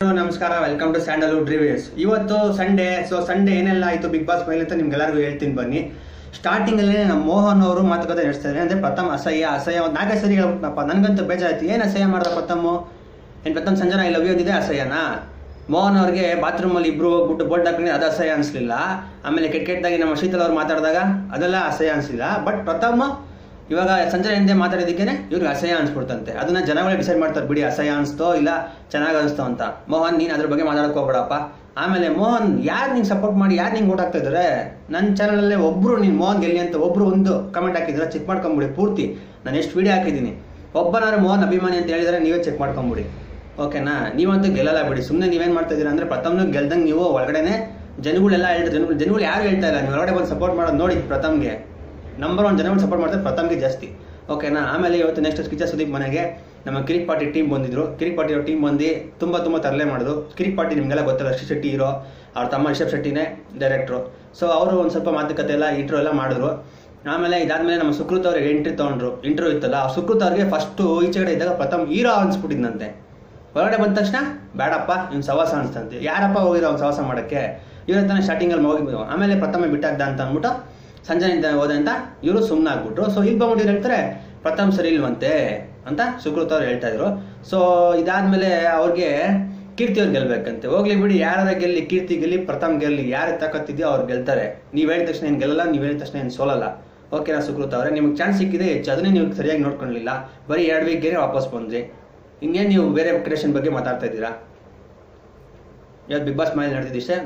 ನಮಸ್ಕಾರ, welcome to Sandalwood reviews. ಇವತ್ತು Sunday. Sunday ಏನೆಲ್ಲ ಆಯಿತು ಬಿಗ್ ಬಾಸ್ ಮೇಲೆ ಅಂತ ನಿಮ್ಗೆಲ್ಲರಿಗೂ ಹೇಳ್ತೀನಿ ಬನ್ನಿ. ಸ್ಟಾರ್ಟಿಂಗ್ ಅಲ್ಲಿ ನಮ್ಮ ಮೋಹನ್ ಅವರು ಮಾತುಕತೆ ನಡೆಸ್ತಾರೆ. ಅಂದ್ರೆ ಪ್ರಥಮ್ ಅಸಹ್ಯ ಒಂದು 4 ಸರಿ ಹೇಳ್ಬಿಟ್ಟಪ್ಪ. ನನಗಂತೂ ಬೇಜಾರಾಯ್ತು. ಏನು ಅಸಹ್ಯ ಮಾಡ್ದ Pratham Sanjana I love you ಅಂದಿದೆ ಅಸಹ್ಯನಾ? ಮೋಹನ್ ಅವ್ರಿಗೆ ಬಾತ್ರೂಮಲ್ಲಿ ಇಬ್ರು ಹೋಗ್ಬಿಟ್ಟು ಬೋಲ್ಡ್ ಹಾಕೊಂಡು ಅದು ಅಸಹ್ಯ ಅನಿಸ್ಲಿಲ್ಲ. ಆಮೇಲೆ ಕೆಟ್ಟದಾಗಿ ನಮ್ಮ ಶೀತಲ್ ಅವ್ರು ಮಾತಾಡಿದಾಗ ಅದೆಲ್ಲ ಅಸಹ್ಯ ಅನಿಸ್ಲಿಲ್ಲ. ಬಟ್ ಪ್ರಥಮ್ ಇವಾಗ ಸಂಜೆ ಹಿಂದೆ ಮಾತಾಡಿದ್ದಕ್ಕೇನೆ ಇವ್ರಿಗೆ ಅಸಹ್ಯ ಅನ್ಸ್ಬಿಡ್ತಂತೆ. ಅದನ್ನ ಜನಗಳೇ ಡಿಸೈಡ್ ಮಾಡ್ತಾರೆ, ಬಿಡಿ ಅಸಹ್ಯ ಅನಿಸ್ತೋ ಇಲ್ಲ ಚೆನ್ನಾಗಿ ಅನಿಸ್ತೋ ಅಂತ. ಮೋಹನ್ ನೀನು ಅದ್ರ ಬಗ್ಗೆ ಮಾತಾಡಕ್ ಹೋಗ್ಬೇಡಪ್ಪ. ಆಮೇಲೆ ಮೋಹನ್ ಯಾರು ನಿಂಗೆ ಸಪೋರ್ಟ್ ಮಾಡಿ ಯಾರು ನಿಂಗೆ ಓಟ್ ಹಾಕ್ತಾ ಇದಾರೆ? ನನ್ನ ಚಾನಲಲ್ಲೇ ಒಬ್ರು ನೀನು ಮೋಹನ್ ಗೆಲ್ಲಿ ಅಂತ ಒಬ್ರು ಒಂದು ಕಮೆಂಟ್ ಹಾಕಿದ್ರೆ ಚೆಕ್ ಮಾಡ್ಕೊಂಬಿಡಿ ಪೂರ್ತಿ. ನಾನು ಎಷ್ಟು ವಿಡಿಯೋ ಹಾಕಿದ್ದೀನಿ. ಒಬ್ಬನಾರು ಮೋಹನ್ ಅಭಿಮಾನಿ ಅಂತ ಹೇಳಿದ್ರೆ ನೀವೇ ಚೆಕ್ ಮಾಡ್ಕೊಂಬಿಡಿ, ಓಕೆನಾ? ನೀವಂತೂ ಗೆಲ್ಲಲ್ಲ ಬಿಡಿ. ಸುಮ್ಮನೆ ನೀವೇನು ಮಾಡ್ತಾ ಇದ್ದೀರಾ ಅಂದರೆ ಪ್ರಥಮ್ನ ಗೆಲ್ದಂಗೆ ನೀವು ಒಳಗಡೆನೆ ಜನಗಳೆಲ್ಲ ಹೇಳ್ತಾರೆ. ಜನಗಳು ಯಾರು ಹೇಳ್ತಾ ಇಲ್ಲ, ನೀವು ಹೊರಗಡೆ ಬಂದು ಸಪೋರ್ಟ್ ಮಾಡೋದು ನೋಡಿ. ಪ್ರಥಮ್ಗೆ ನಂಬರ್ 1 ಜನಗಳು ಸಪೋರ್ಟ್ ಮಾಡ್ತಾರೆ, ಪ್ರಥಮ್ಗೆ ಜಾಸ್ತಿ, ಓಕೆನಾ? ಆಮೇಲೆ ಇವತ್ತು ನೆಕ್ಸ್ಟ್ ಕಿಚ್ಚ ಸುದೀಪ್ ಮನೆಗೆ ನಮ್ಮ ಕಿರಿಕ್ ಪಾರ್ಟಿ ಟೀಮ್ ಬಂದಿದ್ರು. ಕಿರಿಕ್ ಪಾರ್ಟಿ ಅವ್ರ ಟೀಮ್ ಬಂದು ತುಂಬ ತರಲೆ ಮಾಡಿದ್ರು. ಕಿರಿಕ್ ಪಾರ್ಟಿ ನಿಮಗೆಲ್ಲ ಗೊತ್ತಲ್ಲ, ರಿಷಬ್ ಶೆಟ್ಟಿ ಹೀರೋ, ಅವ್ರ ತಮ್ಮ ರಿಷಬ್ ಶೆಟ್ಟಿನೇ ಡೈರೆಕ್ಟ್ರು. ಸೊ ಅವರು ಒಂದು ಸ್ವಲ್ಪ ಮಾತುಕತೆ ಎಲ್ಲ ಇಂಟ್ರೋ ಎಲ್ಲ ಮಾಡಿದ್ರು. ಆಮೇಲೆ ಇದಾದ್ಮೇಲೆ ನಮ್ಮ ಸುಕೃತ್ ಅವ್ರಿಗೆ ಎಂಟ್ರಿ ತೊಗೊಂಡ್ರು. ಇಂಟ್ರೋ ಇತ್ತಲ್ಲ, ಆ ಸುಕೃತ್ ಅವ್ರಿಗೆ ಫಸ್ಟು ಈಚೆಗಡೆ ಇದ್ದಾಗ ಪ್ರಥಮ್ ಹೀರೋ ಅನ್ಸ್ಬಿಟ್ಟಿದ್ದಂತೆ. ಹೊರಗಡೆ ಬಂದ ತಕ್ಷಣ ಬೇಡಪ್ಪ ಇವ್ನು ಸವಾಸ ಅನ್ಸ್ತಂತೆ. ಯಾರಪ್ಪ ಹೋಗಿರೋ ಅವ್ನು ಸವಾಸ ಮಾಡೋಕ್ಕೆ? ಇವ್ರ ತಾನೇ ಸ್ಟಾರ್ಟಿಂಗಲ್ಲಿ ಹೋಗಿ ಆಮೇಲೆ ಪ್ರಥಮ ಬಿಟ್ಟಾಗ್ದ ಅಂತ ಅಂದ್ಬಿಟ್ಟು ಸಂಜೆಯಿಂದ ಹೋದೆ ಅಂತ ಇವರು ಸುಮ್ಮನೆ ಆಗ್ಬಿಟ್ರು. ಸೊ ಈಗ ಬಂದ್ಬಿಟ್ಟು ಹೇಳ್ತಾರೆ ಪ್ರಥಮ್ ಸರಿ ಇಲ್ವಂತೆ ಅಂತ ಸುಕೃತ್ ಅವ್ರು ಹೇಳ್ತಾ ಇದ್ರು. ಸೊ ಇದಾದ್ಮೇಲೆ ಅವ್ರಿಗೆ ಕೀರ್ತಿ ಅವ್ರು ಗೆಲ್ಬೇಕಂತೆ. ಹೋಗ್ಲಿ ಬಿಡಿ, ಯಾರ ಗೆಲ್ಲಿ, ಕೀರ್ತಿ ಗೆಲ್ಲಿ, ಪ್ರಥಮ್ ಗೆಲ್ಲಿ, ಯಾರು ತಾಕತ್ತಿದೆಯೋ ಅವ್ರು ಗೆಲ್ತಾರೆ. ನೀವು ಹೇಳಿದ ತಕ್ಷಣ ಏನು ಗೆಲ್ಲಲ್ಲ, ನೀವು ಹೇಳಿದ ತಕ್ಷಣ ಏನು ಸೋಲಲ್ಲ, ಓಕೆನಾ? ಸುಕೃತ್ ಅವರೇ ನಿಮ್ಗೆ ಚಾನ್ಸ್ ಸಿಕ್ಕಿದೆ ಹೆಚ್ಚು, ಅದನ್ನೇ ನೀವು ಸರಿಯಾಗಿ ನೋಡ್ಕೊಳ್ಳಿಲ್ಲ. ಬರೀ 2 ವೀಕ್ಗೆ ವಾಪಸ್ ಬಂದ್ರಿ. ಇನ್ನೇನು ನೀವು ಬೇರೆ ಕ್ರಿಯೇಷನ್ ಬಗ್ಗೆ ಮಾತಾಡ್ತಾ ಇದ್ದೀರಾ? ಇವತ್ತು ಬಿಗ್ ಬಾಸ್ ಮನೇಲಿ ನಡೆದಿದ್ದಿಷ್ಟೇ.